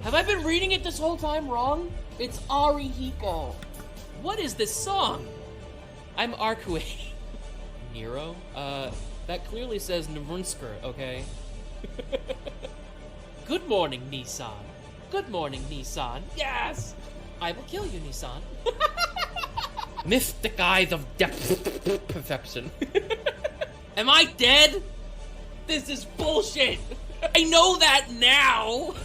Have I been reading it this whole time wrong? It's Arihiko. What is this song? I'm Arcueid. Nero? That clearly says Nvrunsker, okay? Good morning, Nissan. Good morning, Nissan. Yes! I will kill you, Nissan. Mystic eyes of depth perception. Am I dead? This is bullshit. I know that now.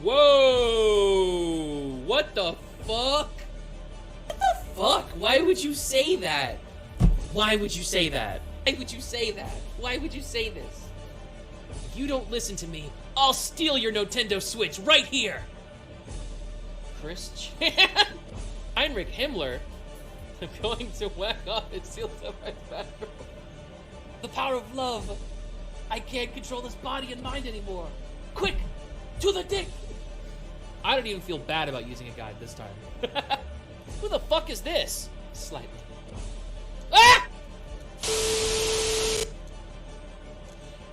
Whoa! What the fuck? What the fuck? Why would you say that? Why would you say that? Why would you say that? Why would you say this? If you don't listen to me, I'll steal your Nintendo Switch right here! Christian? Heinrich Himmler? I'm going to whack off and steal somebody's bathroom. The power of love! I can't control this body and mind anymore! Quick! To the dick! I don't even feel bad about using a guide this time. Who the fuck is this? Slightly. Ah!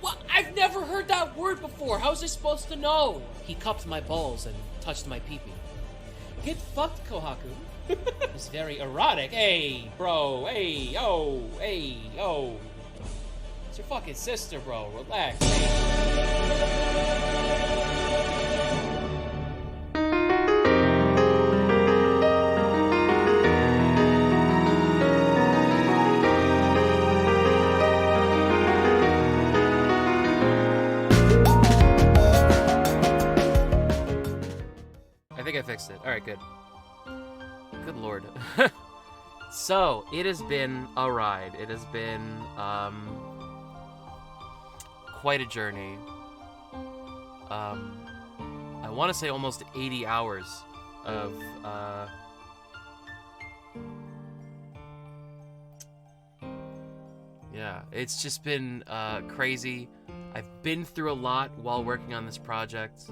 Well, I've never heard that word before. How's I supposed to know? He cupped my balls and touched my pee-pee. Get fucked, Kohaku. It's very erotic. Hey, bro. Hey, oh. Hey, oh. It's your fucking sister, bro. Relax. I think I fixed it. Alright, good. Good lord. So, it has been a ride. It has been, quite a journey. I want to say almost 80 hours of, yeah, it's just been, crazy. I've been through a lot while working on this project.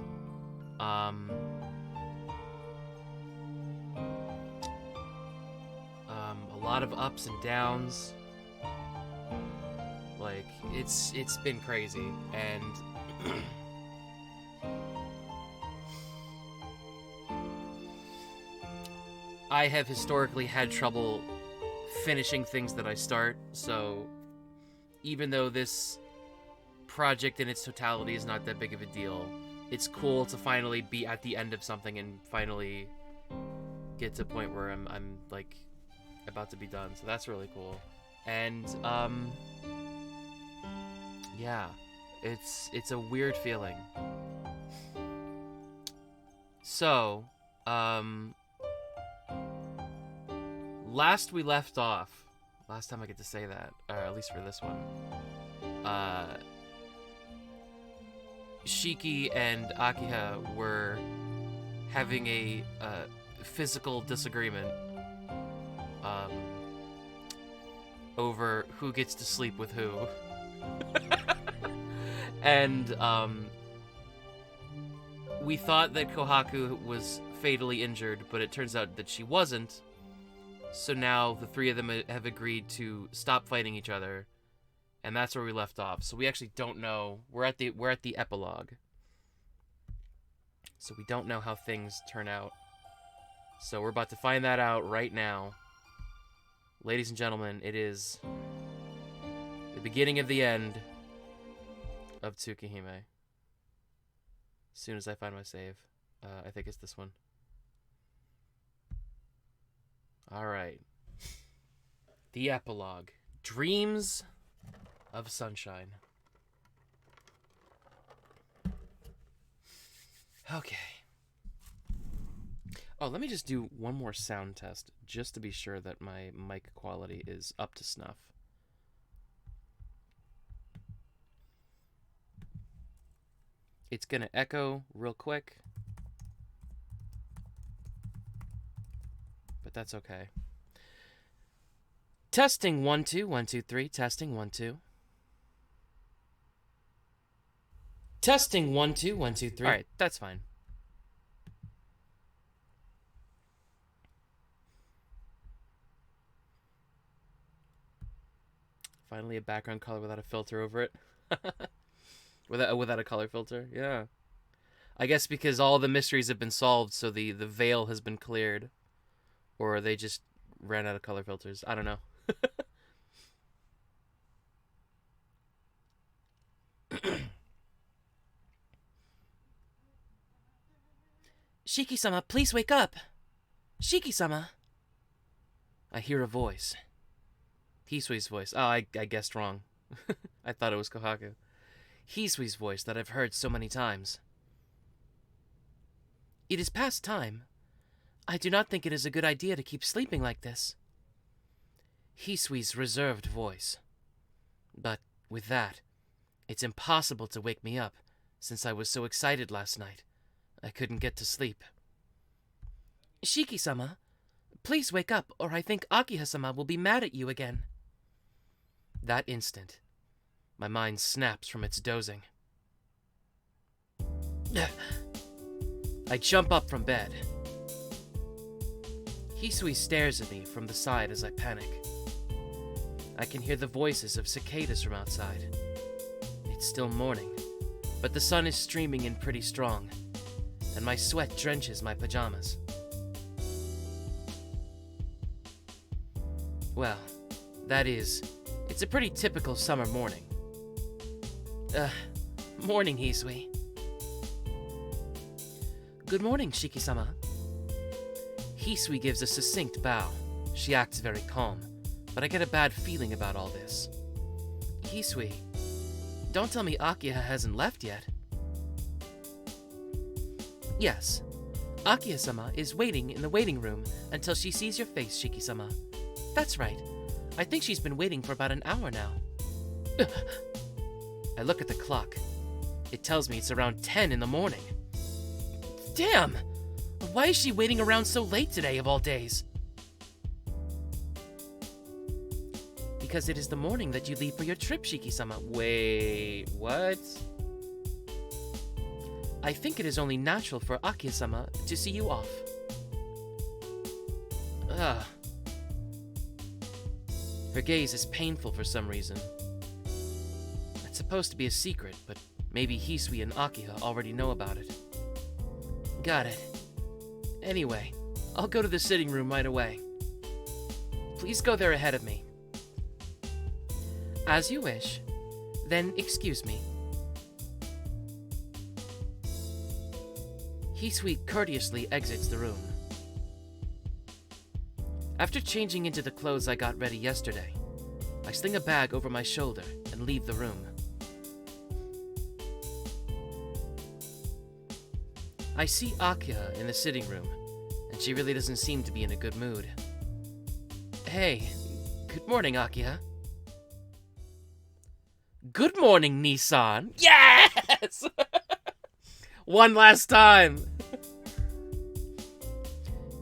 A lot of ups and downs. Like, it's been crazy, and I have historically had trouble finishing things that I start, so even though this project in its totality is not that big of a deal, it's cool to finally be at the end of something and finally get to a point where I'm like about to be done, so that's really cool. And yeah, it's a weird feeling. So last we left off, last time I get to say that, or at least for this one, Shiki and Akiha were having a physical disagreement over who gets to sleep with who. And we thought that Kohaku was fatally injured, but it turns out that she wasn't. So now the three of them have agreed to stop fighting each other, and that's where we left off. So we actually don't know. We're at the epilogue, so we don't know how things turn out. So we're about to find that out right now. Ladies and gentlemen, it is the beginning of the end of Tsukihime. As soon as I find my save. I think it's this one. Alright. The epilogue. Dreams of Sunshine. Okay. Oh, let me just do one more sound test, just to be sure that my mic quality is up to snuff. It's gonna echo real quick, but that's okay. Testing 1 2 1 2 3. Testing 1 2. Testing 1 2 1 2 3. All right, that's fine. Finally a background color without a filter over it. without a color filter, yeah. I guess because all the mysteries have been solved, so the veil has been cleared. Or they just ran out of color filters. I don't know. Shiki-sama, please wake up! Shiki-sama! I hear a voice. Hisui's voice. Oh, I guessed wrong. I thought it was Kohaku. Hisui's voice that I've heard so many times. It is past time. I do not think it is a good idea to keep sleeping like this. Hisui's reserved voice. But with that, it's impossible to wake me up, since I was so excited last night. I couldn't get to sleep. Shiki-sama, please wake up, or I think Akiha-sama will be mad at you again. That instant, my mind snaps from its dozing. I jump up from bed. Hisui stares at me from the side as I panic. I can hear the voices of cicadas from outside. It's still morning, but the sun is streaming in pretty strong, and my sweat drenches my pajamas. Well, that is, it's a pretty typical summer morning. Morning, Hisui. Good morning, Shiki-sama. Hisui gives a succinct bow. She acts very calm, but I get a bad feeling about all this. Hisui, don't tell me Akiha hasn't left yet. Yes, Akiha-sama is waiting in the waiting room until she sees your face, Shiki-sama. That's right. I think she's been waiting for about an hour now. I look at the clock. It tells me it's around 10 in the morning. Damn! Why is she waiting around so late today, of all days? Because it is the morning that you leave for your trip, Shiki-sama. Wait, what? I think it is only natural for Akiha-sama to see you off. Ugh. Her gaze is painful for some reason. It's supposed to be a secret, but maybe Hisui and Akiha already know about it. Got it. Anyway, I'll go to the sitting room right away. Please go there ahead of me. As you wish. Then excuse me. Hisui courteously exits the room. After changing into the clothes I got ready yesterday, I sling a bag over my shoulder and leave the room. I see Akiha in the sitting room, and she really doesn't seem to be in a good mood. Hey, good morning, Akiha. Good morning, Nissan. Yes! One last time.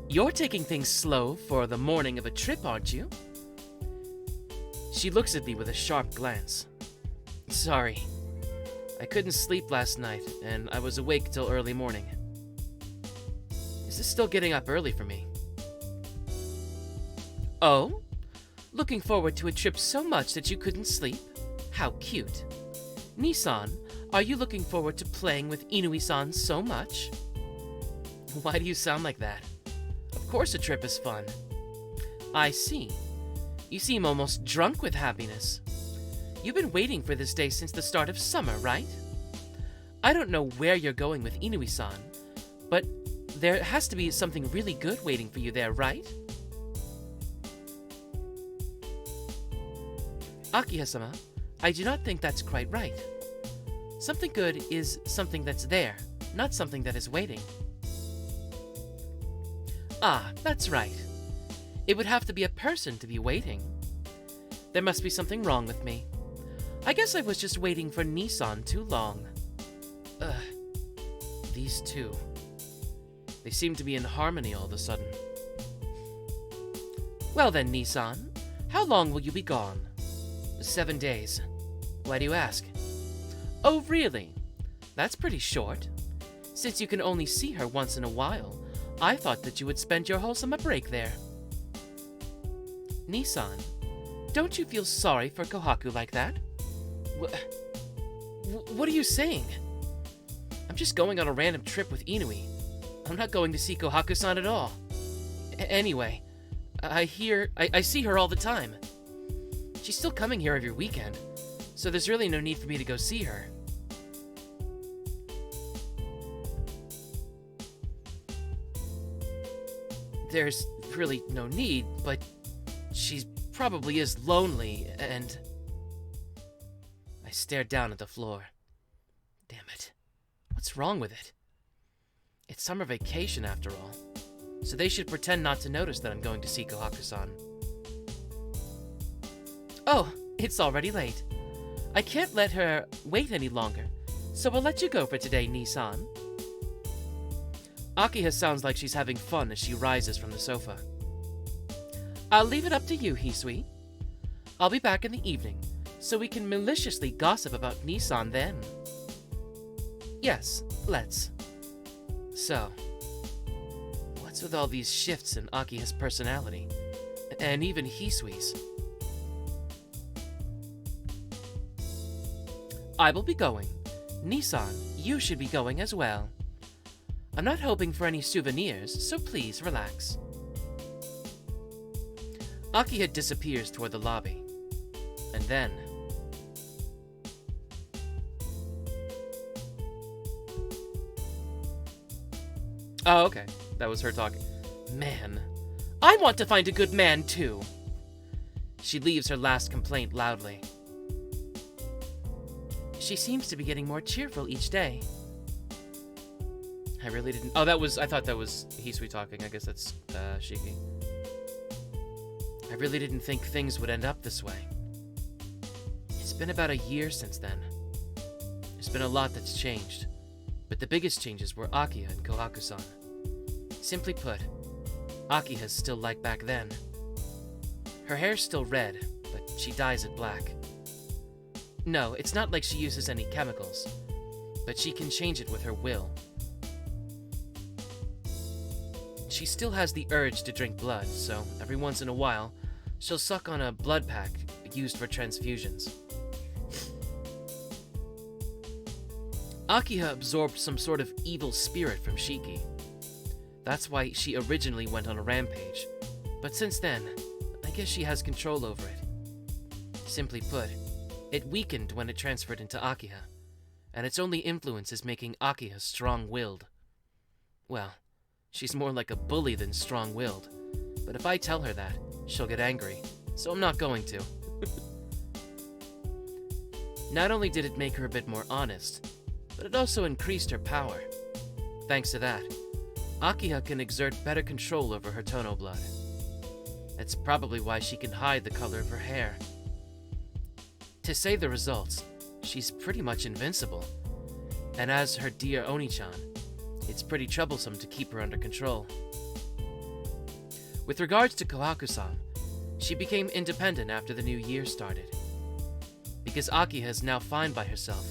You're taking things slow for the morning of a trip, aren't you? She looks at me with a sharp glance. Sorry. I couldn't sleep last night, and I was awake till early morning. This is still getting up early for me. Oh? Looking forward to a trip so much that you couldn't sleep? How cute. Nissan, are you looking forward to playing with Inui-san so much? Why do you sound like that? Of course a trip is fun. I see. You seem almost drunk with happiness. You've been waiting for this day since the start of summer, right? I don't know where you're going with Inui-san, but there has to be something really good waiting for you there, right? Akiha-sama, I do not think that's quite right. Something good is something that's there, not something that is waiting. Ah, that's right. It would have to be a person to be waiting. There must be something wrong with me. I guess I was just waiting for Nissan too long. Ugh. These two. They seem to be in harmony all of a sudden. Well then, Nissan, how long will you be gone? 7 days. Why do you ask? Oh, really? That's pretty short. Since you can only see her once in a while, I thought that you would spend your whole summer break there. Nissan, don't you feel sorry for Kohaku like that? What are you saying? I'm just going on a random trip with Inui. I'm not going to see Kohaku-san at all. Anyway, I see her all the time. She's still coming here every weekend, so there's really no need for me to go see her. There's really no need, but she probably is lonely, and... I stared down at the floor. Damn it. What's wrong with it? It's summer vacation, after all, so they should pretend not to notice that I'm going to see Kohaku-san. Oh, it's already late. I can't let her wait any longer, so I'll let you go for today, Nissan. Akiha sounds like she's having fun as she rises from the sofa. I'll leave it up to you, Hisui. I'll be back in the evening, so we can maliciously gossip about Nissan then. Yes, let's. So, what's with all these shifts in Akiha's personality? And even Hisui's? I will be going. Nissan, you should be going as well. I'm not hoping for any souvenirs, so please relax. Akiha disappears toward the lobby. And then... Oh, okay. That was her talking. Man. I want to find a good man, too. She leaves her last complaint loudly. She seems to be getting more cheerful each day. I really didn't... Oh, I thought that was Hisui talking. I guess that's, Shiki. I really didn't think things would end up this way. It's been about a year since then. There's been a lot that's changed, but the biggest changes were Akiha and Kohaku-san. Simply put, Akiha's still like back then. Her hair's still red, but she dyes it black. No, it's not like she uses any chemicals, but she can change it with her will. She still has the urge to drink blood, so every once in a while, she'll suck on a blood pack used for transfusions. Akiha absorbed some sort of evil spirit from Shiki. That's why she originally went on a rampage, but since then, I guess she has control over it. Simply put, it weakened when it transferred into Akiha, and its only influence is making Akiha strong-willed. Well, she's more like a bully than strong-willed, but if I tell her that, she'll get angry, so I'm not going to. Not only did it make her a bit more honest, but it also increased her power. Thanks to that, Akiha can exert better control over her Tohno blood. That's probably why she can hide the color of her hair. To say the results, she's pretty much invincible, and as her dear Oni-chan, it's pretty troublesome to keep her under control. With regards to Kohaku-san, she became independent after the new year started. Because Akiha is now fine by herself,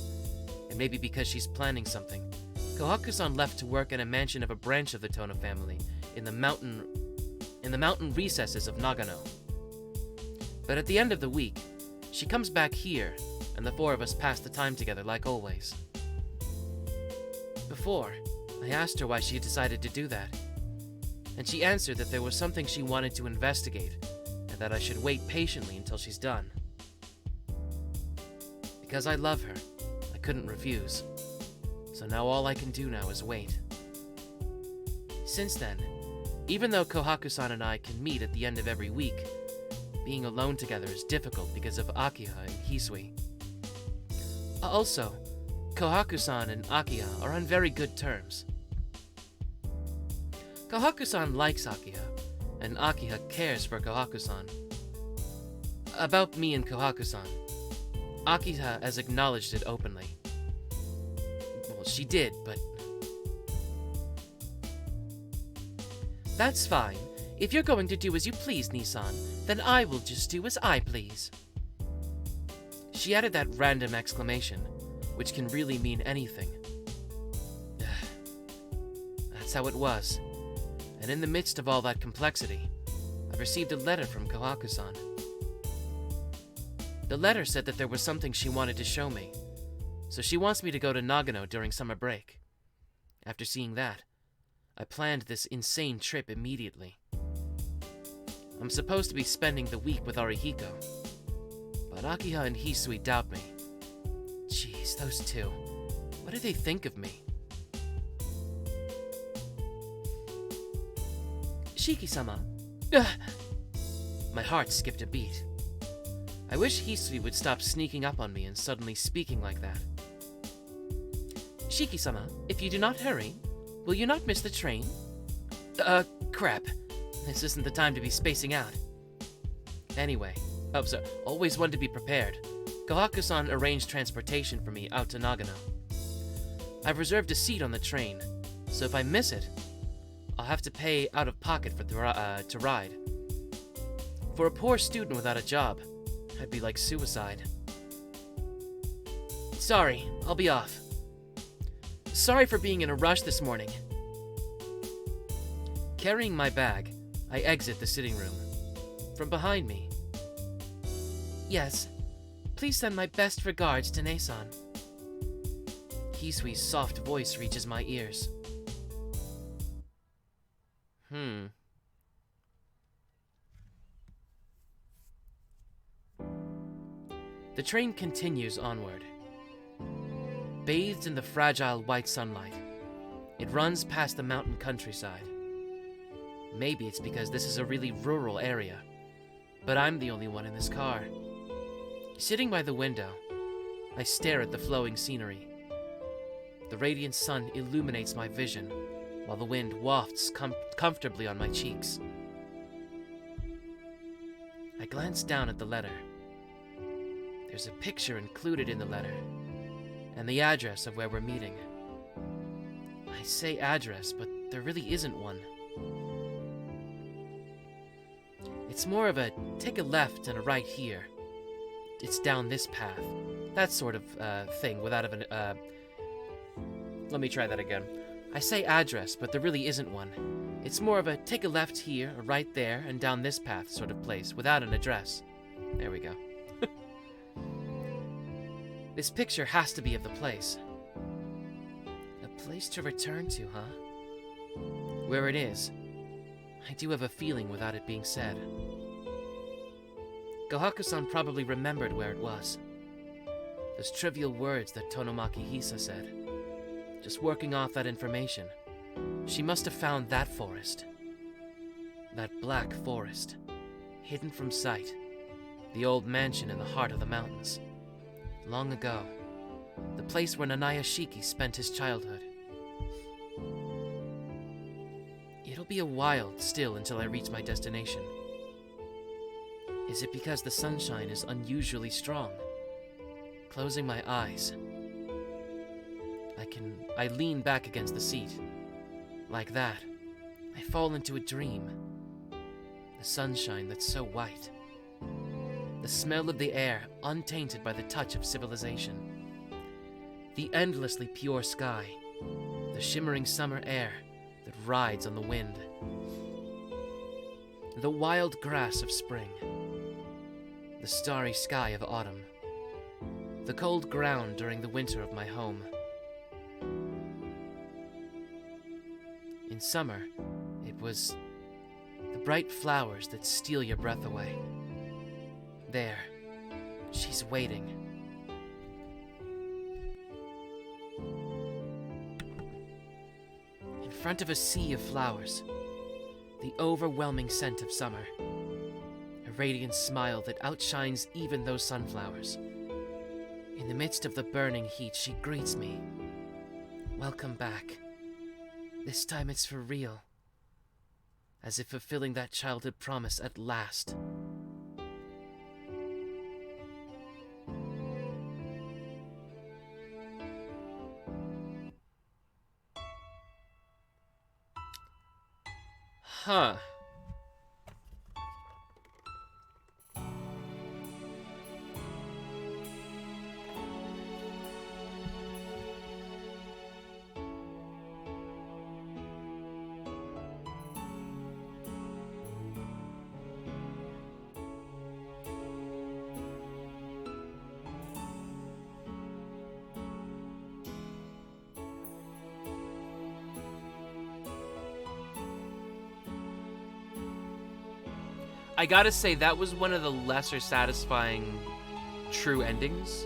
and maybe because she's planning something, Kohaku-san left to work in a mansion of a branch of the Tohno family in the mountain recesses of Nagano. But at the end of the week, she comes back here, and the four of us pass the time together like always. Before, I asked her why she had decided to do that, and she answered that there was something she wanted to investigate, and that I should wait patiently until she's done. Because I love her, I couldn't refuse, so now all I can do now is wait. Since then, even though Kohaku-san and I can meet at the end of every week, being alone together is difficult because of Akiha and Hisui. Also, Kohaku-san and Akiha are on very good terms. Kohaku-san likes Akiha, and Akiha cares for Kohaku-san. About me and Kohaku-san, Akiha has acknowledged it openly. Well, she did, but... That's fine. If you're going to do as you please, Nissan, then I will just do as I please. She added that random exclamation, which can really mean anything. That's how it was. And in the midst of all that complexity, I received a letter from Kohaku-san. The letter said that there was something she wanted to show me, so she wants me to go to Nagano during summer break. After seeing that, I planned this insane trip immediately. I'm supposed to be spending the week with Arihiko, but Akiha and Hisui doubt me. Jeez, those two. What do they think of me? Shiki-sama. My heart skipped a beat. I wish Hisui would stop sneaking up on me and suddenly speaking like that. Shiki-sama, if you do not hurry, will you not miss the train? Crap. This isn't the time to be spacing out. Anyway, always one to be prepared. Kohaku-san arranged transportation for me out to Nagano. I've reserved a seat on the train, so if I miss it, I'll have to pay out of pocket for to ride. For a poor student without a job, that'd be like suicide. Sorry, I'll be off. Sorry for being in a rush this morning. Carrying my bag, I exit the sitting room. From behind me. Yes, please send my best regards to Ne-san. Hisui's soft voice reaches my ears. The train continues onward. Bathed in the fragile white sunlight, it runs past the mountain countryside. Maybe it's because this is a really rural area, but I'm the only one in this car. Sitting by the window, I stare at the flowing scenery. The radiant sun illuminates my vision, while the wind wafts comfortably on my cheeks. I glance down at the letter. There's a picture included in the letter, and the address of where we're meeting. I say address, but there really isn't one. It's more of a take a left and a right here. It's down this path. That sort of thing without let me try that again. I say address, but there really isn't one. It's more of a take a left here, a right there, and down this path sort of place, without an address. There we go. This picture has to be of the place. A place to return to, huh? Where it is, I do have a feeling without it being said. Kohaku-san probably remembered where it was. Those trivial words that Tonomaki Hisa said. Just working off that information, she must have found that forest. That black forest, hidden from sight. The old mansion in the heart of the mountains. Long ago, the place where Nanaya Shiki spent his childhood. It'll be a while still until I reach my destination. Is it because the sunshine is unusually strong? Closing my eyes, I lean back against the seat. Like that, I fall into a dream. The sunshine that's so white. The smell of the air untainted by the touch of civilization. The endlessly pure sky. The shimmering summer air that rides on the wind. The wild grass of spring. The starry sky of autumn. The cold ground during the winter of my home. In summer, it was the bright flowers that steal your breath away. There, she's waiting. In front of a sea of flowers, the overwhelming scent of summer. A radiant smile that outshines even those sunflowers. In the midst of the burning heat, she greets me. Welcome back. This time it's for real. As if fulfilling that childhood promise at last. Huh. I gotta say, that was one of the lesser satisfying true endings.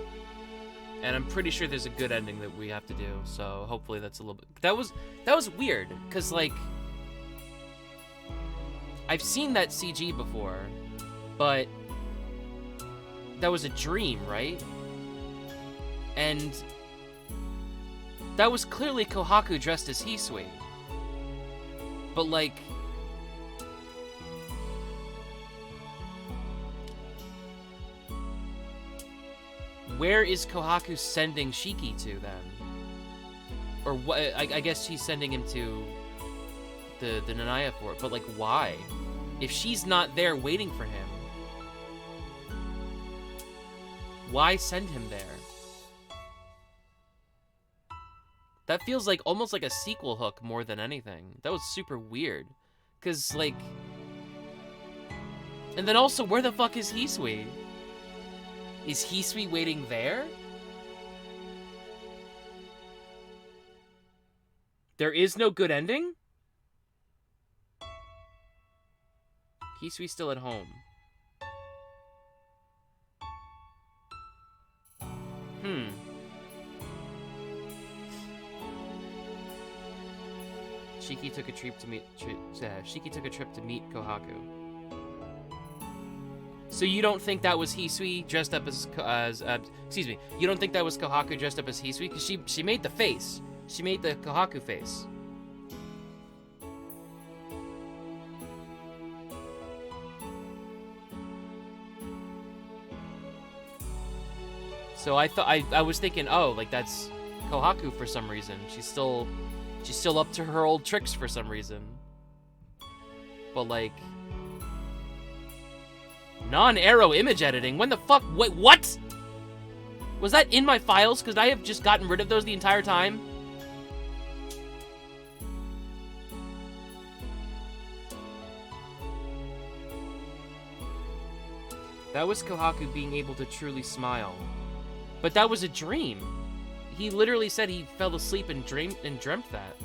And I'm pretty sure there's a good ending that we have to do, so hopefully that's a little bit... That was weird, because, like... I've seen that CG before, but... That was a dream, right? And... That was clearly Kohaku dressed as Hisui. But, like... Where is Kohaku sending Shiki to, then? Or what? I guess she's sending him to the Nanaya fort, but, like, why? If she's not there waiting for him, why send him there? That feels like almost like a sequel hook more than anything. That was super weird. Because, like... And then also, where the fuck is Hisui? Is Hisui waiting there? There is no good ending? Hisui's still at home. Shiki took a trip to meet Kohaku. So you don't think that was Hisui dressed up as excuse me, you don't think that was Kohaku dressed up as Hisui? Because she made the face. She made the Kohaku face. So I was thinking, oh, like that's Kohaku for some reason. She's still up to her old tricks for some reason. But like non-arrow image editing? When the fuck? Wait, what? Was that in my files? Because I have just gotten rid of those the entire time. That was Kohaku being able to truly smile. But that was a dream. He literally said he fell asleep and dreamt that.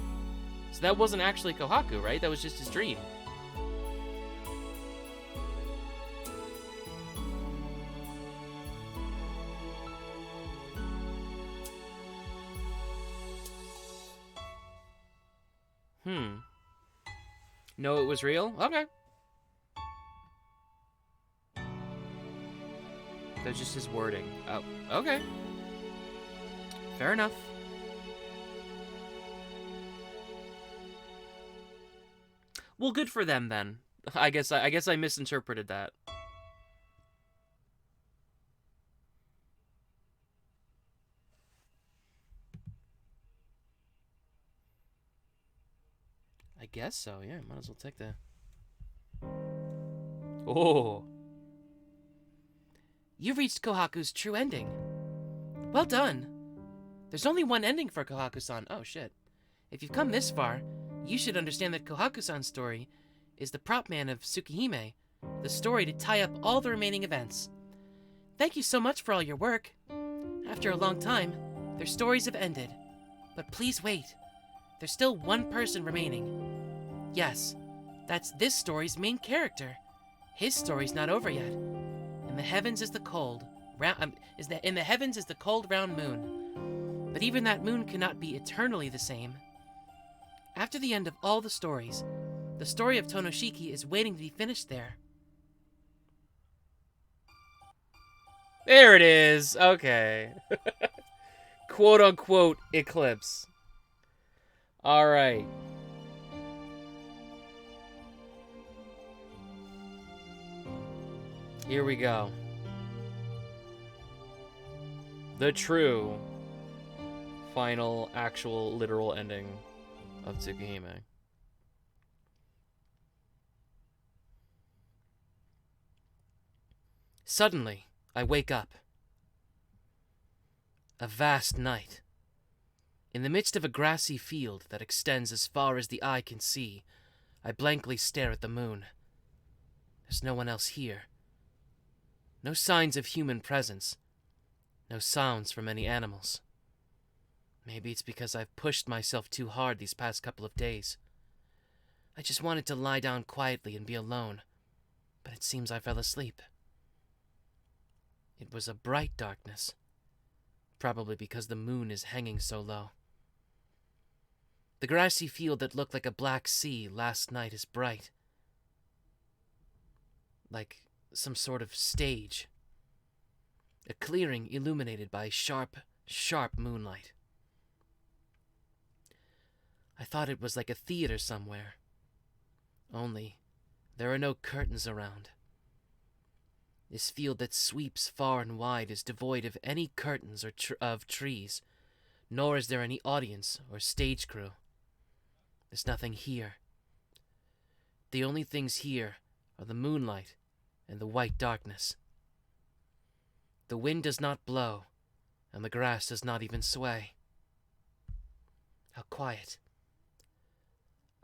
So that wasn't actually Kohaku, right? That was just his dream. No, it was real? Okay. That's just his wording. Oh, okay. Fair enough. Well, good for them then. I guess I misinterpreted that. I guess so, yeah. Might as well take the... Oh. You reached Kohaku's true ending. Well done. There's only one ending for Kohaku-san. Oh, shit. If you've come this far, you should understand that Kohaku-san's story is the prop man of Tsukihime, the story to tie up all the remaining events. Thank you so much for all your work. After a long time, their stories have ended. But please wait. There's still one person remaining. Yes, that's this story's main character. His story's not over yet. In the heavens is the cold round moon. But even that moon cannot be eternally the same. After the end of all the stories, the story of Tonoshiki is waiting to be finished there. There it is. Okay. Quote unquote eclipse. All right. Here we go. The true, final, actual, literal ending of Tsukihime. Suddenly, I wake up. A vast night. In the midst of a grassy field that extends as far as the eye can see, I blankly stare at the moon. There's no one else here. No signs of human presence. No sounds from any animals. Maybe it's because I've pushed myself too hard these past couple of days. I just wanted to lie down quietly and be alone. but it seems I fell asleep. It was a bright darkness, probably because the moon is hanging so low. The grassy field that looked like a black sea last night is bright, like some sort of stage. A clearing illuminated by sharp, sharp moonlight. I thought it was like a theater somewhere. Only, there are no curtains around. This field that sweeps far and wide is devoid of any curtains or of trees, nor is there any audience or stage crew. There's nothing here. The only things here are the moonlight and the white darkness. The wind does not blow, and the grass does not even sway. How quiet.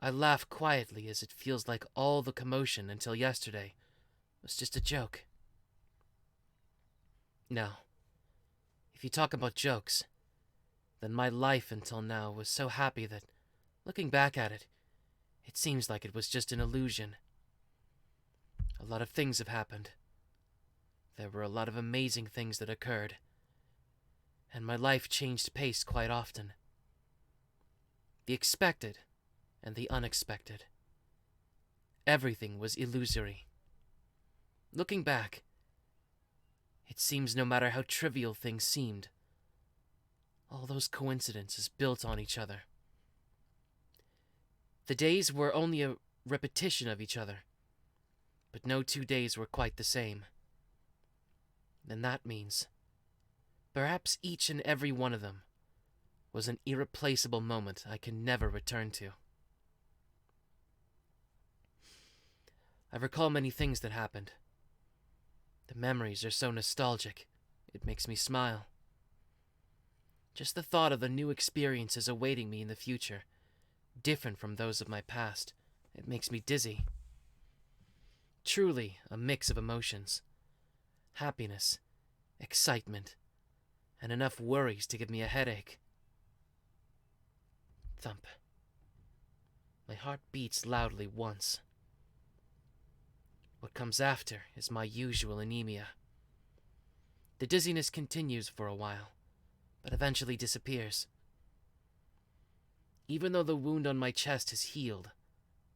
I laugh quietly as it feels like all the commotion until yesterday was just a joke. Now, if you talk about jokes, then my life until now was so happy that, looking back at it, it seems like it was just an illusion. A lot of things have happened. There were a lot of amazing things that occurred, and my life changed pace quite often. The expected and the unexpected. Everything was illusory. Looking back, it seems no matter how trivial things seemed, all those coincidences built on each other. The days were only a repetition of each other, but no 2 days were quite the same. And that means perhaps each and every one of them was an irreplaceable moment I can never return to. I recall many things that happened. The memories are so nostalgic, it makes me smile. Just the thought of the new experiences awaiting me in the future, different from those of my past, it makes me dizzy. Truly a mix of emotions. Happiness, excitement, and enough worries to give me a headache. Thump. My heart beats loudly once. What comes after is my usual anemia. The dizziness continues for a while, but eventually disappears. Even though the wound on my chest has healed,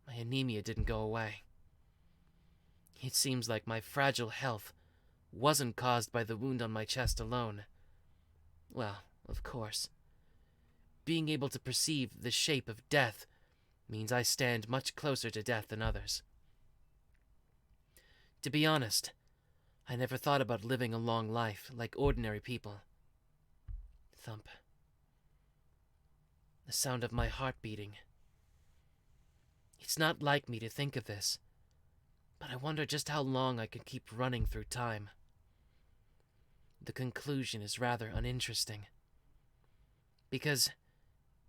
my anemia didn't go away. It seems like my fragile health wasn't caused by the wound on my chest alone. Well, of course. Being able to perceive the shape of death means I stand much closer to death than others. To be honest, I never thought about living a long life like ordinary people. Thump. The sound of my heart beating. It's not like me to think of this, but I wonder just how long I could keep running through time. The conclusion is rather uninteresting. Because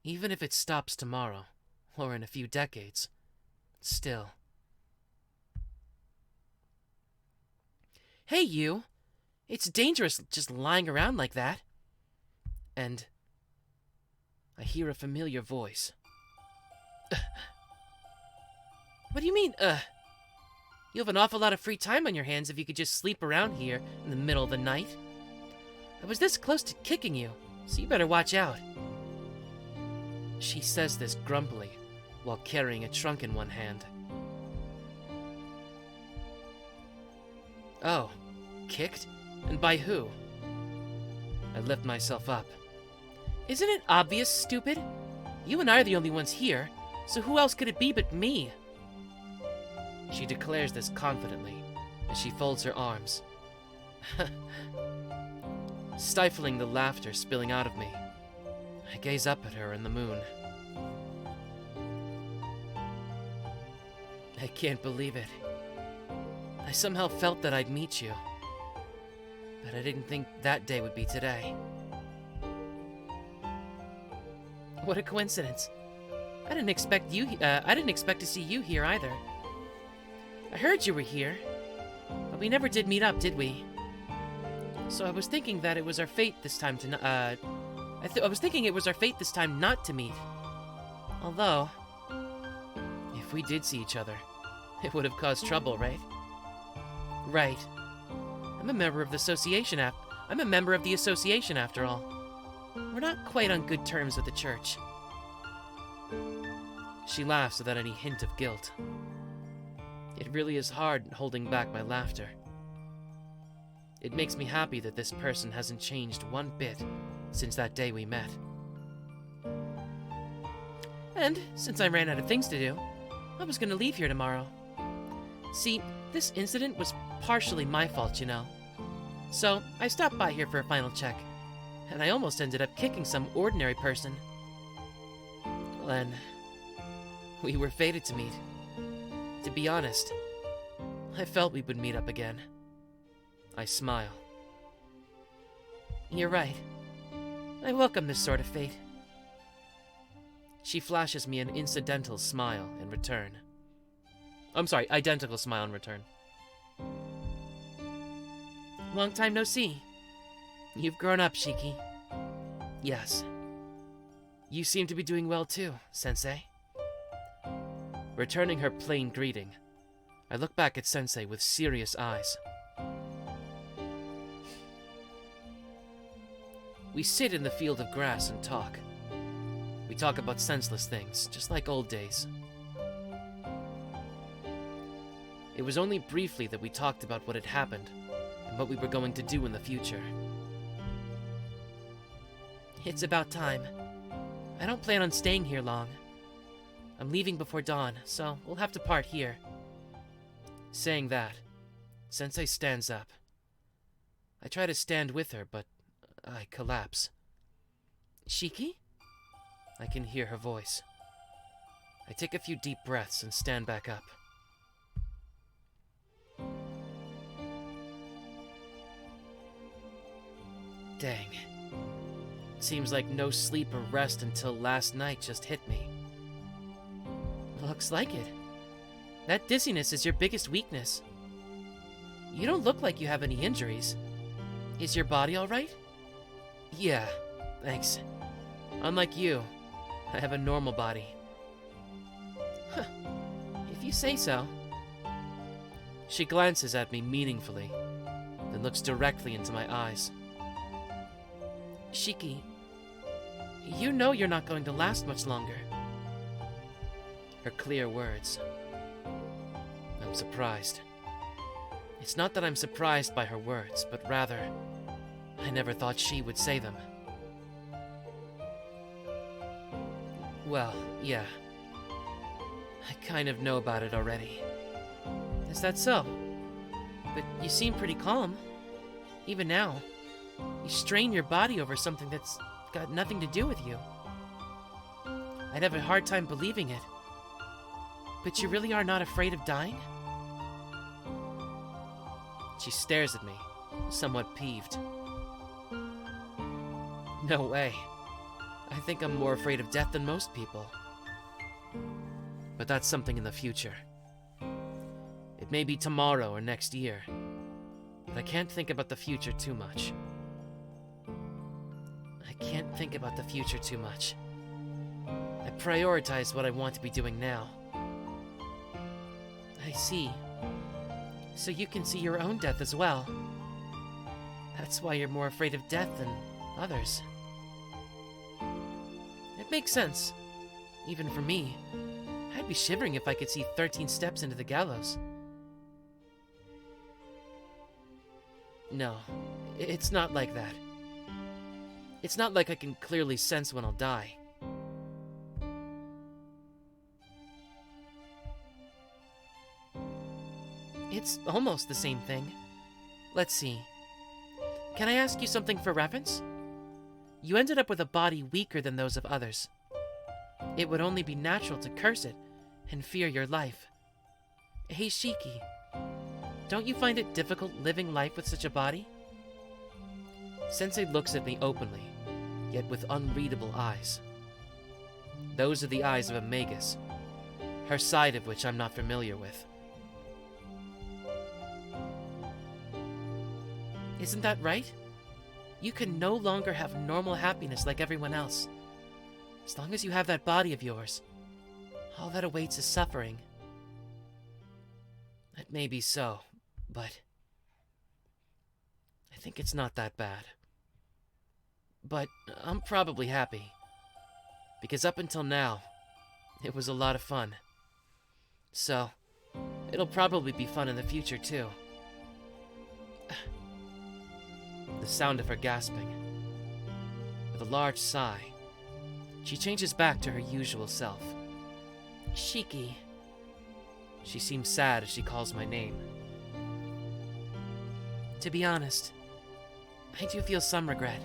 even if it stops tomorrow, or in a few decades, still. Hey, you! It's dangerous just lying around like that. And I hear a familiar voice. What do you mean, You have an awful lot of free time on your hands if you could just sleep around here in the middle of the night. I was this close to kicking you, so you better watch out. She says this grumpily, while carrying a trunk in one hand. Oh, kicked? And by who? I lift myself up. Isn't it obvious, stupid? You and I are the only ones here, so who else could it be but me? She declares this confidently, as she folds her arms. Stifling the laughter spilling out of me, I gaze up at her in the moon. I can't believe it. I somehow felt that I'd meet you, but I didn't think that day would be today. What a coincidence. I didn't expect to see you here either. I heard you were here, but we never did meet up, did we? So I was thinking that it was our fate this time to I was thinking it was our fate this time not to meet. Although, if we did see each other, it would have caused trouble, right? Right. I'm a member of the association after all. We're not quite on good terms with the church. She laughs without any hint of guilt. It really is hard holding back my laughter. It makes me happy that this person hasn't changed one bit since that day we met. And since I ran out of things to do, I was going to leave here tomorrow. See, this incident was partially my fault, you know. So I stopped by here for a final check, and I almost ended up kicking some ordinary person. Well, then, we were fated to meet. To be honest, I felt we would meet up again. I smile. You're right. I welcome this sort of fate. She flashes me an incidental smile in return. Identical smile in return. Long time no see. You've grown up, Shiki. Yes. You seem to be doing well too, Sensei. Returning her plain greeting, I look back at Sensei with serious eyes. We sit in the field of grass and talk. We talk about senseless things, just like old days. It was only briefly that we talked about what had happened and what we were going to do in the future. It's about time. I don't plan on staying here long. I'm leaving before dawn, so we'll have to part here. Saying that, Sensei stands up. I try to stand with her, but I collapse. Shiki? I can hear her voice. I take a few deep breaths and stand back up. Dang. Seems like no sleep or rest until last night just hit me. Looks like it. That dizziness is your biggest weakness. You don't look like you have any injuries. Is your body alright? Yeah, thanks. Unlike you, I have a normal body. Huh. If you say so. She glances at me meaningfully, then looks directly into my eyes. Shiki, you know you're not going to last much longer. Her clear words. I'm surprised. It's not that I'm surprised by her words, but rather, I never thought she would say them. Well, yeah. I kind of know about it already. Is that so? But you seem pretty calm. Even now. You strain your body over something that's got nothing to do with you. I'd have a hard time believing it. But you really are not afraid of dying? She stares at me, somewhat peeved. No way. I think I'm more afraid of death than most people. But that's something in the future. It may be tomorrow or next year. But I can't think about the future too much. I prioritize what I want to be doing now. I see. So you can see your own death as well. That's why you're more afraid of death than others. It makes sense. Even for me. I'd be shivering if I could see 13 steps into the gallows. No, it's not like that. It's not like I can clearly sense when I'll die. It's almost the same thing. Let's see. Can I ask you something for reference? You ended up with a body weaker than those of others. It would only be natural to curse it and fear your life. Hey, Shiki, don't you find it difficult living life with such a body? Sensei looks at me openly, yet with unreadable eyes. Those are the eyes of a magus, her side of which I'm not familiar with. Isn't that right? You can no longer have normal happiness like everyone else. As long as you have that body of yours, all that awaits is suffering. It may be so, but think it's not that bad. But I'm probably happy. Because up until now, it was a lot of fun. So, it'll probably be fun in the future too. The sound of her gasping. With a large sigh, she changes back to her usual self. Shiki. She seems sad as she calls my name. To be honest, I do feel some regret.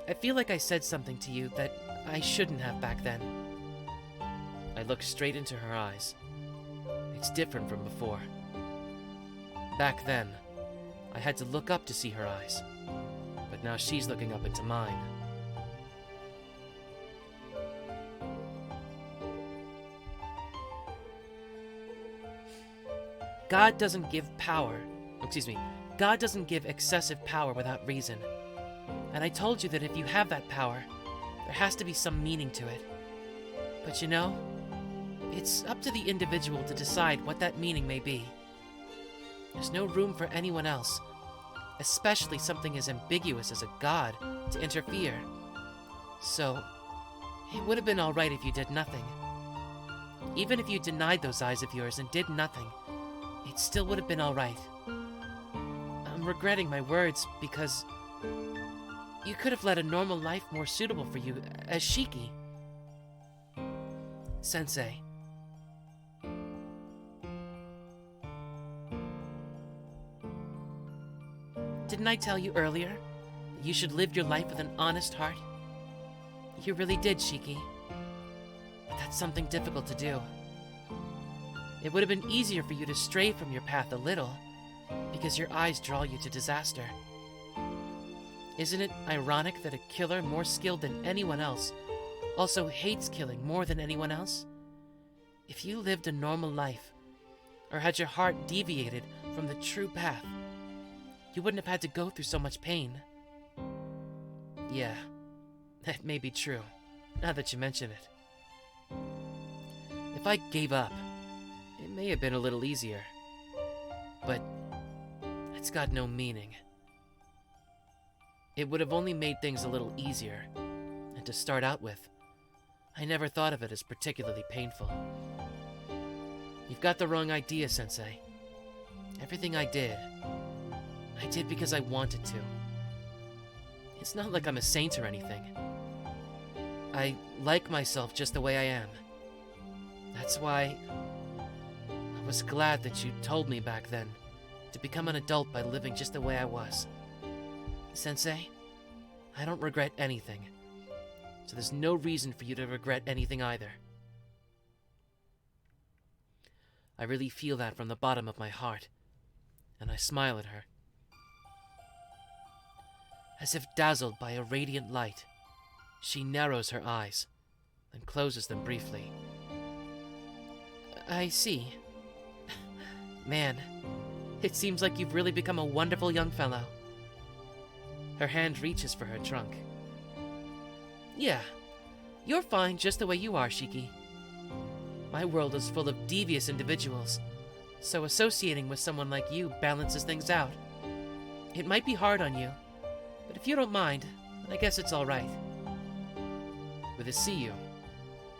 I feel like I said something to you that I shouldn't have back then. I look straight into her eyes. It's different from before. Back then, I had to look up to see her eyes, but now she's looking up into mine. God doesn't give excessive power without reason. And I told you that if you have that power, there has to be some meaning to it. But you know, it's up to the individual to decide what that meaning may be. There's no room for anyone else, especially something as ambiguous as a god, to interfere. So, it would have been alright if you did nothing. Even if you denied those eyes of yours and did nothing, it still would have been alright. I'm regretting my words because you could have led a normal life more suitable for you as Shiki. Sensei. Didn't I tell you earlier that you should live your life with an honest heart? You really did, Shiki. But that's something difficult to do. It would have been easier for you to stray from your path a little, because your eyes draw you to disaster. Isn't it ironic that a killer more skilled than anyone else also hates killing more than anyone else? If you lived a normal life, or had your heart deviated from the true path, you wouldn't have had to go through so much pain. Yeah, that may be true, now that you mention it. If I gave up, it may have been a little easier. But it's got no meaning. It would have only made things a little easier. And to start out with, I never thought of it as particularly painful. You've got the wrong idea, Sensei. Everything I did because I wanted to. It's not like I'm a saint or anything. I like myself just the way I am. That's why I was glad that you told me back then to become an adult by living just the way I was. Sensei, I don't regret anything, so there's no reason for you to regret anything either. I really feel that from the bottom of my heart, and I smile at her. As if dazzled by a radiant light, she narrows her eyes, then closes them briefly. I see. Man, it seems like you've really become a wonderful young fellow. Her hand reaches for her trunk. Yeah, you're fine just the way you are, Shiki. My world is full of devious individuals, so associating with someone like you balances things out. It might be hard on you, but if you don't mind, then I guess it's all right. With a see you,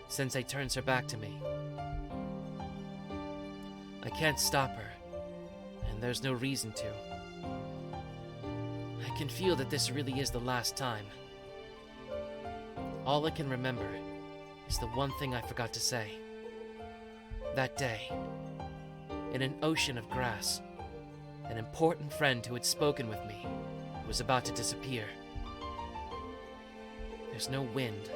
Sensei turns her back to me. I can't stop her, and there's no reason to. I can feel that this really is the last time. All I can remember is the one thing I forgot to say. That day, in an ocean of grass, an important friend who had spoken with me was about to disappear. There's no wind.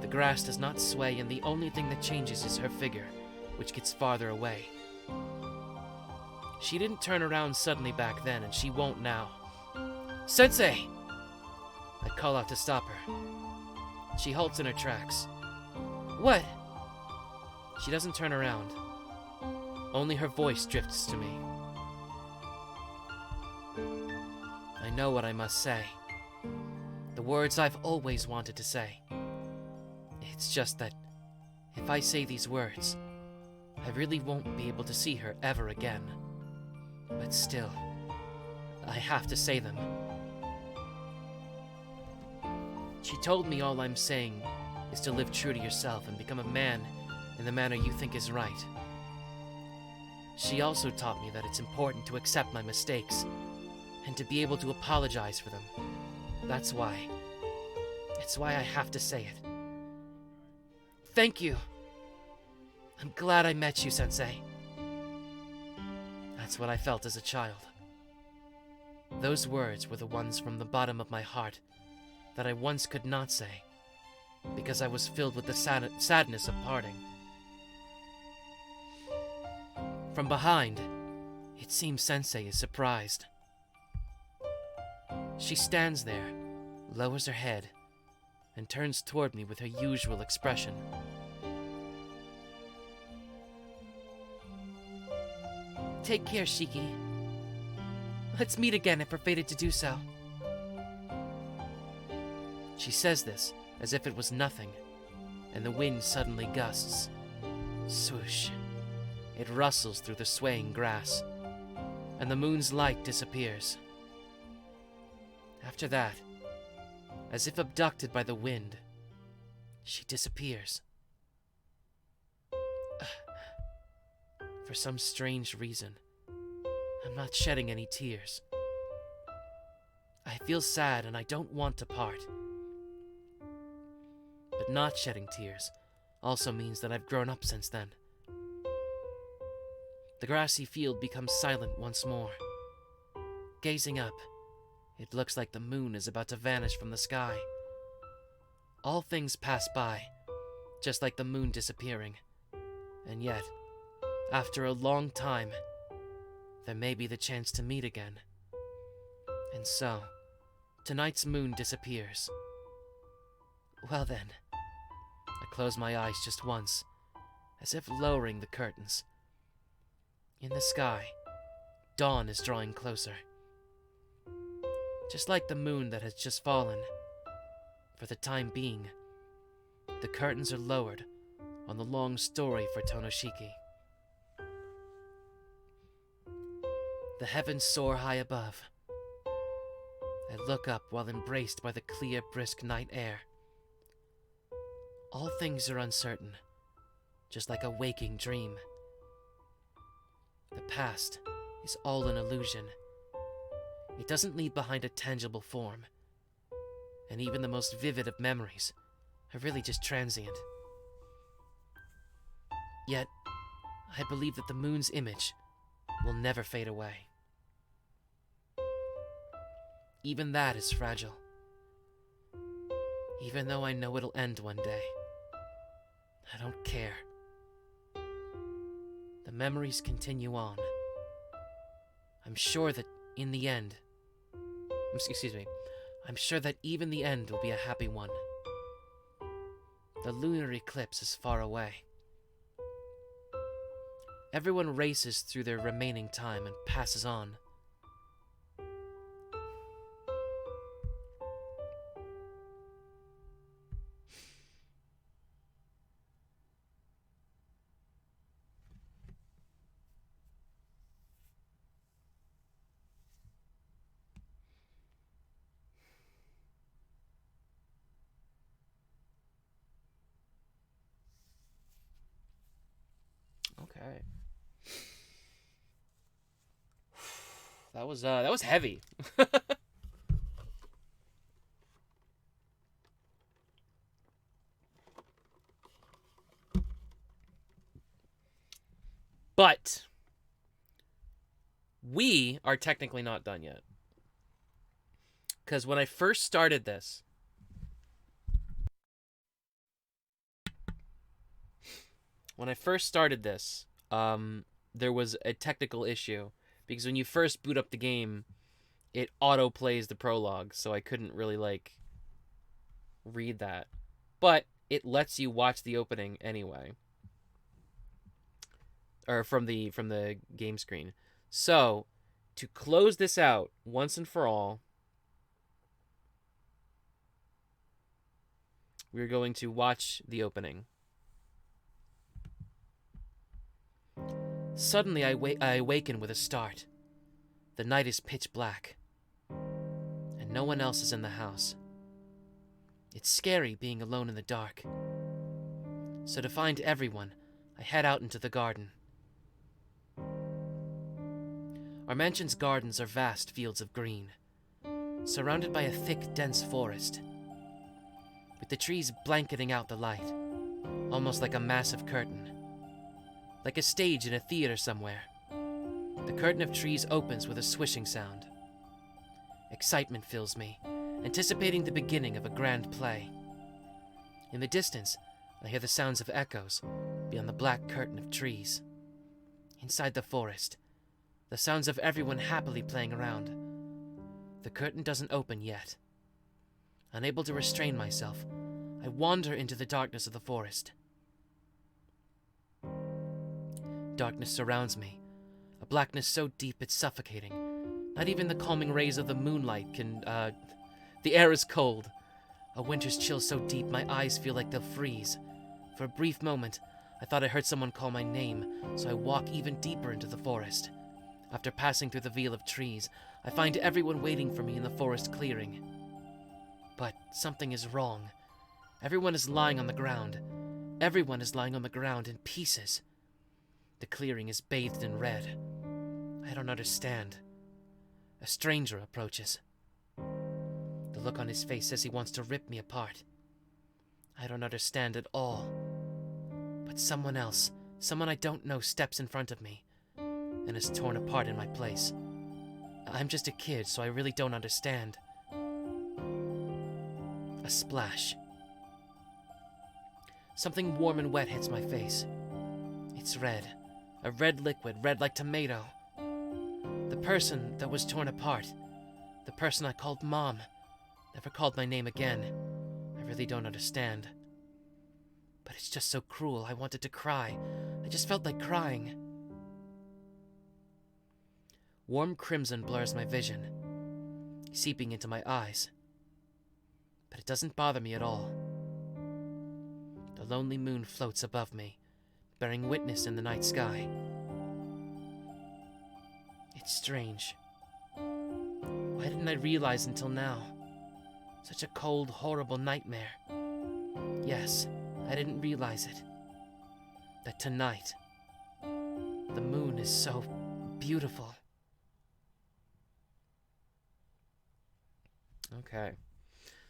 The grass does not sway, and the only thing that changes is her figure, which gets farther away. She didn't turn around suddenly back then, and she won't now. Sensei! I call out to stop her. She halts in her tracks. What? She doesn't turn around. Only her voice drifts to me. I know what I must say. The words I've always wanted to say. It's just that if I say these words, I really won't be able to see her ever again. But still, I have to say them. She told me all I'm saying is to live true to yourself and become a man in the manner you think is right. She also taught me that it's important to accept my mistakes and to be able to apologize for them. That's why. It's why I have to say it. Thank you. I'm glad I met you, Sensei. That's what I felt as a child. Those words were the ones from the bottom of my heart that I once could not say because I was filled with the sadness of parting. From behind, it seems Sensei is surprised. She stands there, lowers her head, and turns toward me with her usual expression. Take care, Shiki. Let's meet again if we're fated to do so. She says this as if it was nothing, and the wind suddenly gusts. Swoosh. It rustles through the swaying grass, and the moon's light disappears. After that, as if abducted by the wind, she disappears. For some strange reason, I'm not shedding any tears. I feel sad and I don't want to part. But not shedding tears also means that I've grown up since then. The grassy field becomes silent once more. Gazing up, it looks like the moon is about to vanish from the sky. All things pass by, just like the moon disappearing. And yet, after a long time, there may be the chance to meet again. And so, tonight's moon disappears. Well then, I close my eyes just once, as if lowering the curtains. In the sky, dawn is drawing closer. Just like the moon that has just fallen, for the time being, the curtains are lowered on the long story for Tohnoshiki. The heavens soar high above. I look up while embraced by the clear, brisk night air. All things are uncertain, just like a waking dream. The past is all an illusion. It doesn't leave behind a tangible form, and even the most vivid of memories are really just transient. Yet, I believe that the moon's image will never fade away. Even that is fragile. Even though I know it'll end one day, I don't care. The memories continue on. I'm sure that in the end, I'm sure that even the end will be a happy one. The lunar eclipse is far away. Everyone races through their remaining time and passes on. Okay. That was heavy. But we are technically not done yet. Because when I first started this, there was a technical issue. Because when you first boot up the game, it auto-plays the prologue, so I couldn't really, read that. But it lets you watch the opening anyway. Or from the game screen. So, to close this out once and for all, we're going to watch the opening. Suddenly, I awaken with a start. The night is pitch black, and no one else is in the house. It's scary being alone in the dark. So to find everyone, I head out into the garden. Our mansion's gardens are vast fields of green, surrounded by a thick, dense forest, with the trees blanketing out the light, almost like a massive curtain. Like a stage in a theater somewhere. The curtain of trees opens with a swishing sound. Excitement fills me, anticipating the beginning of a grand play. In the distance, I hear the sounds of echoes beyond the black curtain of trees. Inside the forest, the sounds of everyone happily playing around. The curtain doesn't open yet. Unable to restrain myself, I wander into the darkness of the forest. Darkness surrounds me, a blackness so deep it's suffocating. Not even the calming rays of the moonlight can, The air is cold. A winter's chill so deep my eyes feel like they'll freeze. For a brief moment, I thought I heard someone call my name, so I walk even deeper into the forest. After passing through the veil of trees, I find everyone waiting for me in the forest clearing. But something is wrong. Everyone is lying on the ground. Everyone is lying on the ground in pieces. The clearing is bathed in red. I don't understand. A stranger approaches. The look on his face says he wants to rip me apart. I don't understand at all. But someone else, someone I don't know, steps in front of me and is torn apart in my place. I'm just a kid, so I really don't understand. A splash. Something warm and wet hits my face. It's red. A red liquid, red like tomato. The person that was torn apart. The person I called Mom. Never called my name again. I really don't understand. But it's just so cruel. I wanted to cry. I just felt like crying. Warm crimson blurs my vision, seeping into my eyes. But it doesn't bother me at all. The lonely moon floats above me, bearing witness in the night sky. It's strange. Why didn't I realize until now? Such a cold, horrible nightmare. Yes, I didn't realize it. That tonight, the moon is so beautiful. Okay.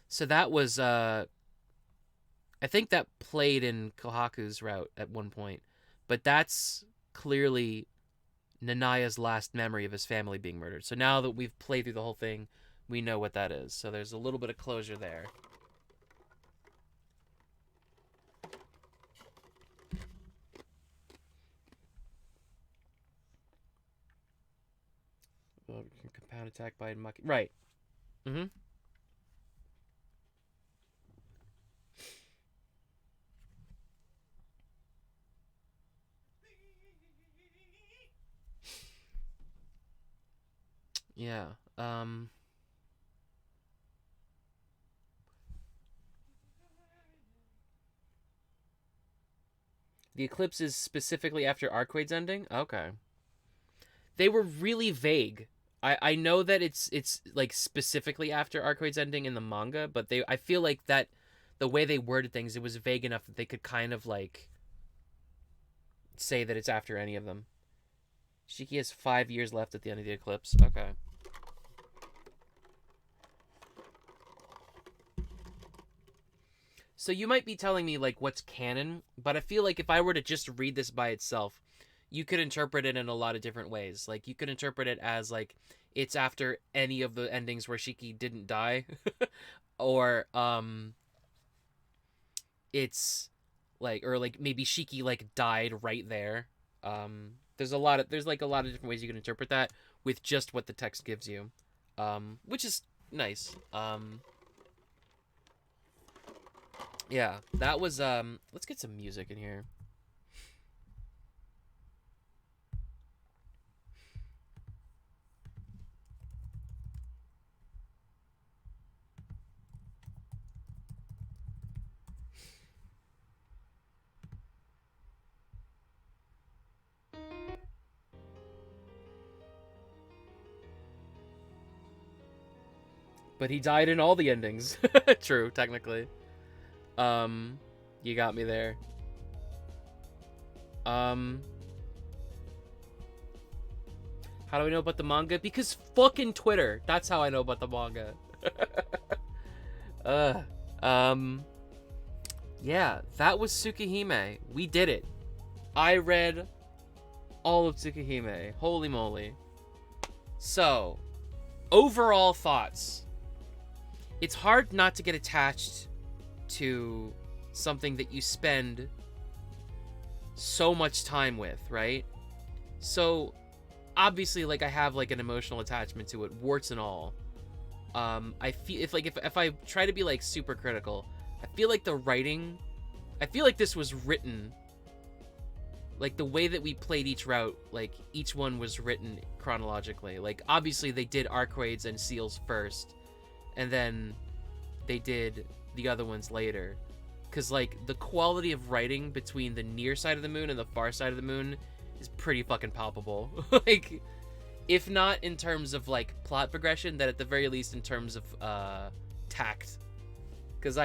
So that was, I think that played in Kohaku's route at one point. But that's clearly Nanaya's last memory of his family being murdered. So now that we've played through the whole thing, we know what that is. So there's a little bit of closure there. Oh, compound attack by Maki. Right. Mm-hmm. Yeah. The eclipse is specifically after Arcueid's ending? Okay. They were really vague. I know that it's like specifically after Arcueid's ending in the manga, but I feel like that the way they worded things, it was vague enough that they could kind of like say that it's after any of them. Shiki has 5 years left at the end of the eclipse. Okay. So you might be telling me like what's canon, but I feel like if I were to just read this by itself, you could interpret it in a lot of different ways. Like you could interpret it as like it's after any of the endings where Shiki didn't die or it's like, or like maybe Shiki like died right there. There's like a lot of different ways you can interpret that with just what the text gives you. Which is nice. Yeah, that was let's get some music in here. But he died in all the endings. True, technically. You got me there. How do I know about the manga? Because fucking Twitter. That's how I know about the manga. Yeah, that was Tsukihime. We did it. I read all of Tsukihime. Holy moly. So, overall thoughts. It's hard not to get attached to something that you spend so much time with, right? So, obviously, like, I have, like, an emotional attachment to it, warts and all. I feel, if I try to be, like, super critical, I feel like the writing, I feel like this was written, like, the way that we played each route, like, each one was written chronologically. Like, obviously, they did Arcueids and Seals first, and then they did the other ones later. Because, like, the quality of writing between the near side of the moon and the far side of the moon is pretty fucking palpable. Like, if not in terms of, like, plot progression, then at the very least in terms of tact. Because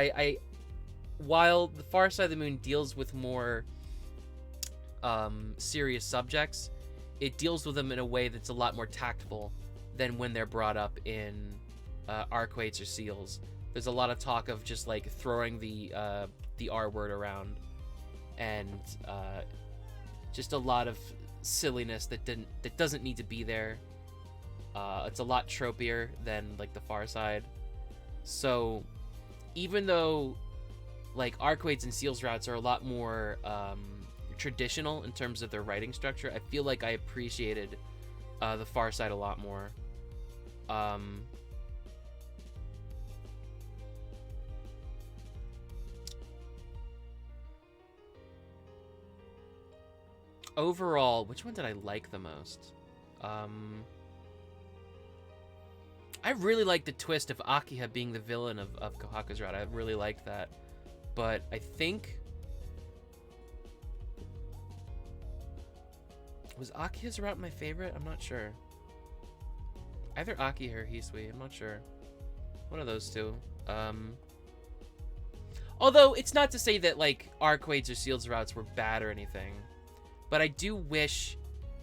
while the far side of the moon deals with more serious subjects, it deals with them in a way that's a lot more tactful than when they're brought up in Arcueids or Seals. There's a lot of talk of just, like, throwing the R word around, and just a lot of silliness that doesn't need to be there. It's a lot tropier than, like, the far side. So even though, like, Arcueids and Seals routes are a lot more traditional in terms of their writing structure, I feel like I appreciated the far side a lot more. Overall, which one did I like the most? I really liked the twist of Akiha being the villain of Kohaku's route. I really liked that. But I think... was Akiha's route my favorite? I'm not sure. Either Akiha or Hisui, I'm not sure. One of those two. Although, it's not to say that, like, Arcueids or Seals routes were bad or anything. But I do wish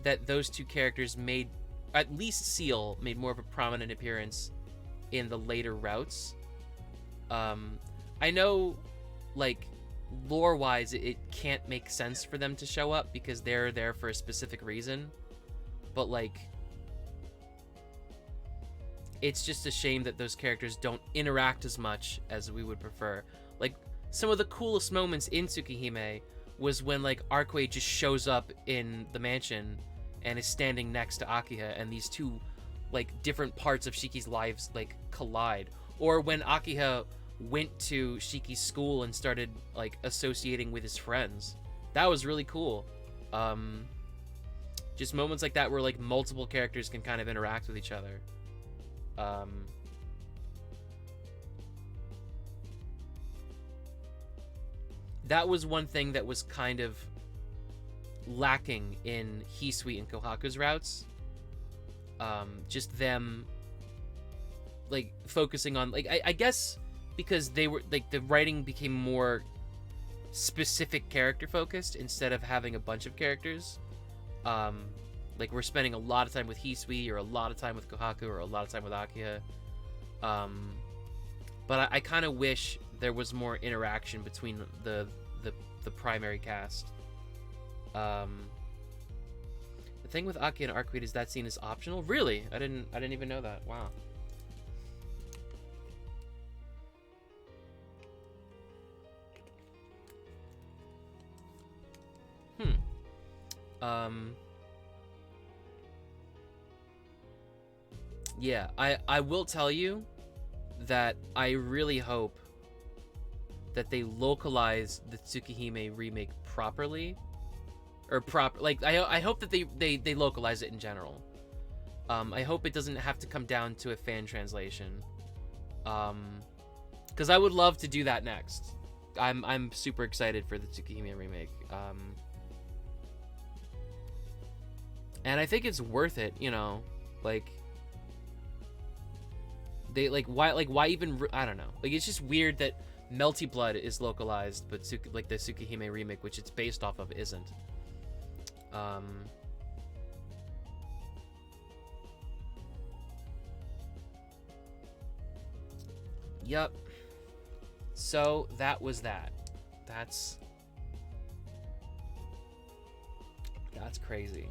that those two characters made, at least Seal, made more of a prominent appearance in the later routes. I know, like, lore-wise, it can't make sense for them to show up because they're there for a specific reason. But, like, it's just a shame that those characters don't interact as much as we would prefer. Like, some of the coolest moments in Tsukihime was when, like, Arcueid just shows up in the mansion and is standing next to Akiha, and these two, like, different parts of Shiki's lives, like, collide. Or when Akiha went to Shiki's school and started, like, associating with his friends. That was really cool. Just moments like that where, like, multiple characters can kind of interact with each other. That was one thing that was kind of lacking in Hisui and Kohaku's routes. Just them, like, focusing on, like, I guess because they were, like, the writing became more specific character focused instead of having a bunch of characters. Like, we're spending a lot of time with Hisui, or a lot of time with Kohaku, or a lot of time with Akiha. But I kind of wish there was more interaction between the primary cast. The thing with Aki and Arcueid is that scene is optional. Really? I didn't even know that. Wow. Yeah, I will tell you that I really hope that they localize the Tsukihime remake properly, or like, I hope that they localize it in general. I hope it doesn't have to come down to a fan translation, because I would love to do that next. I'm super excited for the Tsukihime remake, and I think it's worth it. You know, like, They why even I don't know. Like it's just weird that Melty Blood is localized, but like the Tsukihime remake, which it's based off of, isn't. Yep. So that was that. That's crazy.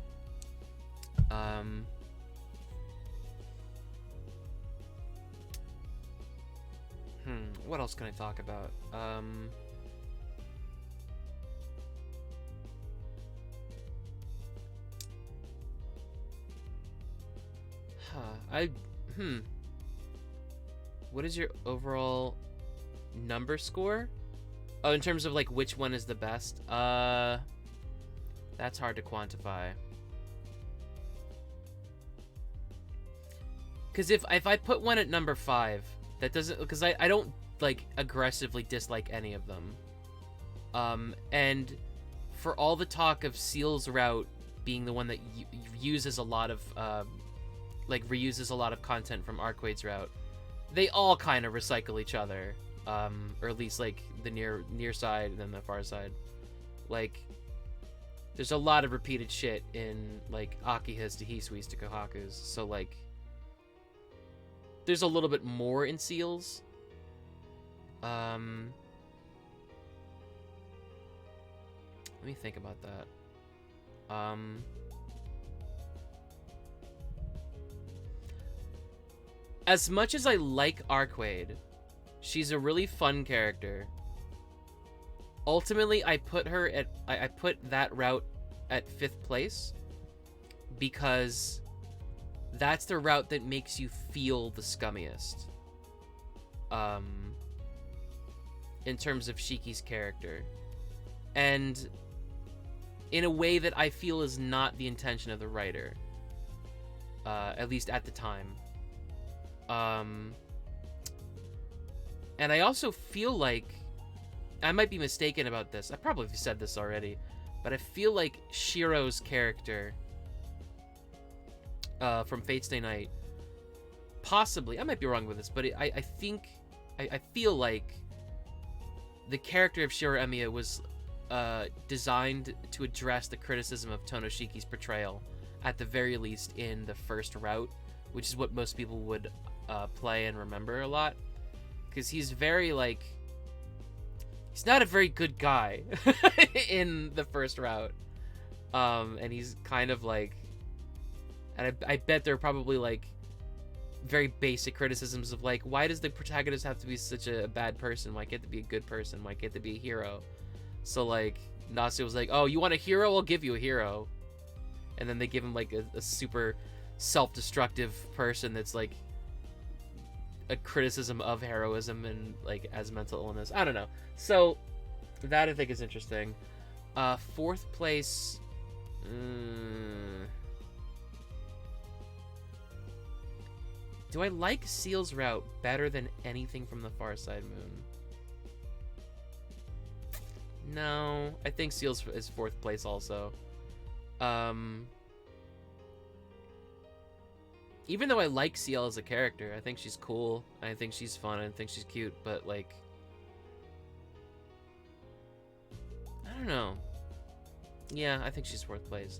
What else can I talk about? What is your overall number score? Oh, in terms of like which one is the best? That's hard to quantify. Because if I put one at number 5, that doesn't, because I don't like aggressively dislike any of them. And for all the talk of Seal's route being the one that uses a lot of like reuses a lot of content from Arcueid's route, they all kind of recycle each other, or at least like the near side and then the far side. Like there's a lot of repeated shit in like Akiha's to Hisui's to Kohaku's, so like there's a little bit more in Seals. Let me think about that. As much as I like Arcueid, she's a really fun character. Ultimately, I put that route at 5th place because that's the route that makes you feel the scummiest. In terms of Shiki's character. And in a way that I feel is not the intention of the writer. At least at the time. And I also feel like, I might be mistaken about this, I probably said this already, but I feel like Shiro's character from Fate's Day Night, possibly, I might be wrong with this, but I feel like the character of Shiro Emiya was designed to address the criticism of Tonoshiki's portrayal, at the very least in the first route, which is what most people would play and remember a lot, because he's very like, he's not a very good guy in the first route, and he's kind of like, and I bet there are probably like very basic criticisms of like, why does the protagonist have to be such a bad person? Why can't they be a good person? Why can't they be a hero? So like Nasu was like, oh, you want a hero? I'll give you a hero. And then they give him like a super self-destructive person that's like a criticism of heroism and like as mental illness. I don't know. So that I think is interesting. 4th place. Do I like Seal's route better than anything from the Far Side Moon? No, I think Seal's is 4th place also. Even though I like Seal as a character, I think she's cool, I think she's fun, I think she's cute, but like, I don't know. Yeah, I think she's 4th place.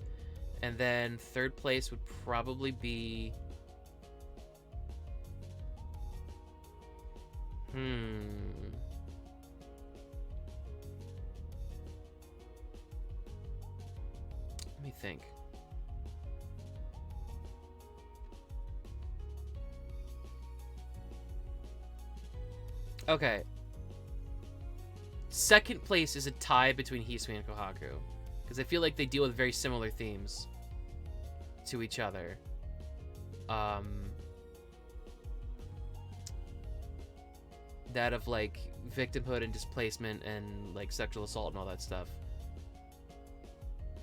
And then 3rd place would probably be... Let me think. Okay. 2nd place is a tie between Hisui and Kohaku, because I feel like they deal with very similar themes to each other. That of like victimhood and displacement and like sexual assault and all that stuff.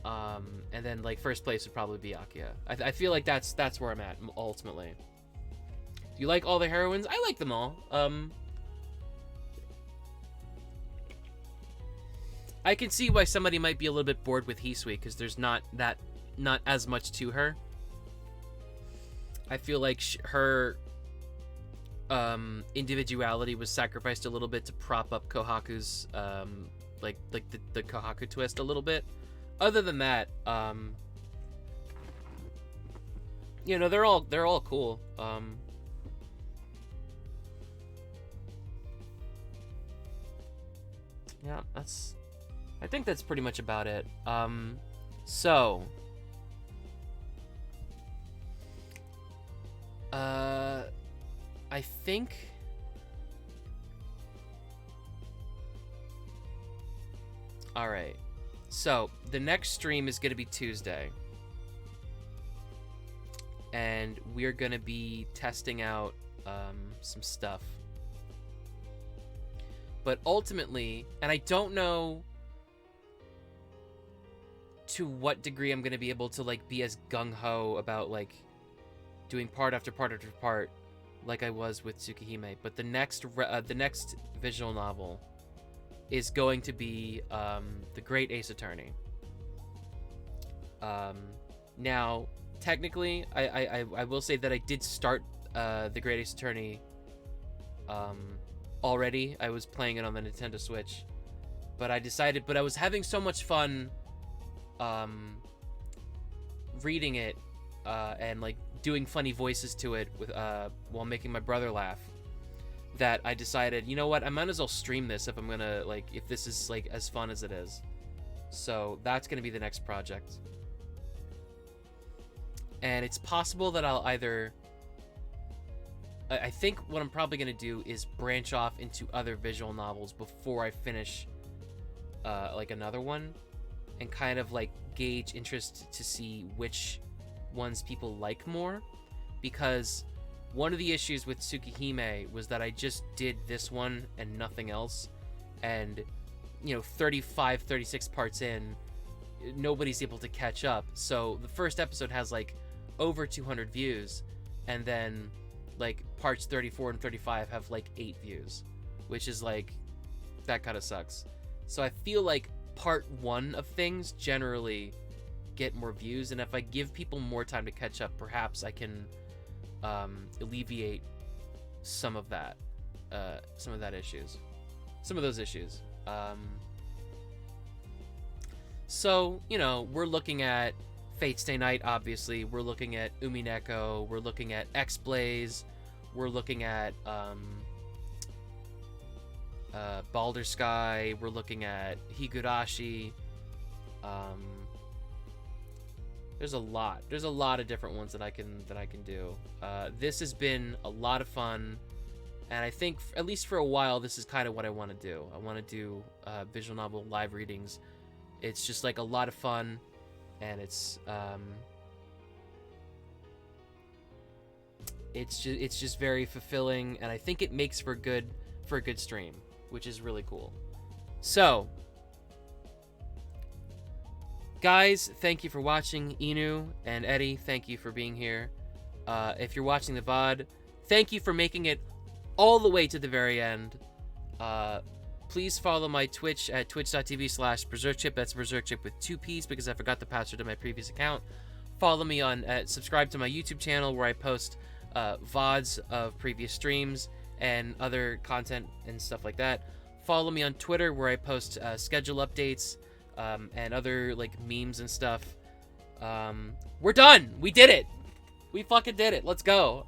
And then like 1st place would probably be Akiha. I feel like that's where I'm at ultimately. Do you like all the heroines? I like them all. I can see why somebody might be a little bit bored with Hisui, because there's not as much to her. I feel like her individuality was sacrificed a little bit to prop up Kohaku's like the Kohaku twist a little bit. Other than that, you know, they're all cool. Yeah, I think that's pretty much about it. So I think all right. So the next stream is going to be Tuesday. And we're going to be testing out some stuff. But ultimately, and I don't know to what degree I'm going to be able to like be as gung-ho about like doing part after part after part like I was with Tsukihime, but the next visual novel is going to be The Great Ace Attorney. Now, technically, I will say that I did start The Great Ace Attorney already. I was playing it on the Nintendo Switch, but I was having so much fun reading it and like doing funny voices to it with while making my brother laugh, that I decided, you know what, I might as well stream this if I'm gonna like, if this is like as fun as it is. So that's gonna be the next project. And it's possible that I'll either, I think what I'm probably gonna do is branch off into other visual novels before I finish like another one, and kind of like gauge interest to see which ones people like more, because one of the issues with Tsukihime was that I just did this one and nothing else, and you know, 36 parts in, nobody's able to catch up. So the first episode has like over 200 views, and then like parts 34 and 35 have like 8 views, which is like, that kind of sucks. So I feel like part 1 of things generally get more views, and if I give people more time to catch up, perhaps I can alleviate some of those issues. So, you know, we're looking at Fate Stay Night, obviously. We're looking at Umineko. We're looking at X-Blaze. We're looking at Baldur's Sky. We're looking at Higurashi. There's a lot of different ones that I can do. This has been a lot of fun, and I think at least for a while, this is kind of what I want to do. I want to do visual novel live readings. It's just like a lot of fun, and it's just very fulfilling, and I think it makes for a good stream, which is really cool. So, guys, thank you for watching. Inu and Eddie, thank you for being here. If you're watching the VOD, thank you for making it all the way to the very end. Please follow my Twitch at twitch.tv/BerserkChip. That's BerserkChip with 2 P's, because I forgot the password to my previous account. Follow me on, subscribe to my YouTube channel, where I post VODs of previous streams and other content and stuff like that. Follow me on Twitter, where I post schedule updates and other like memes and stuff. We're done. We did it. We fucking did it. Let's go.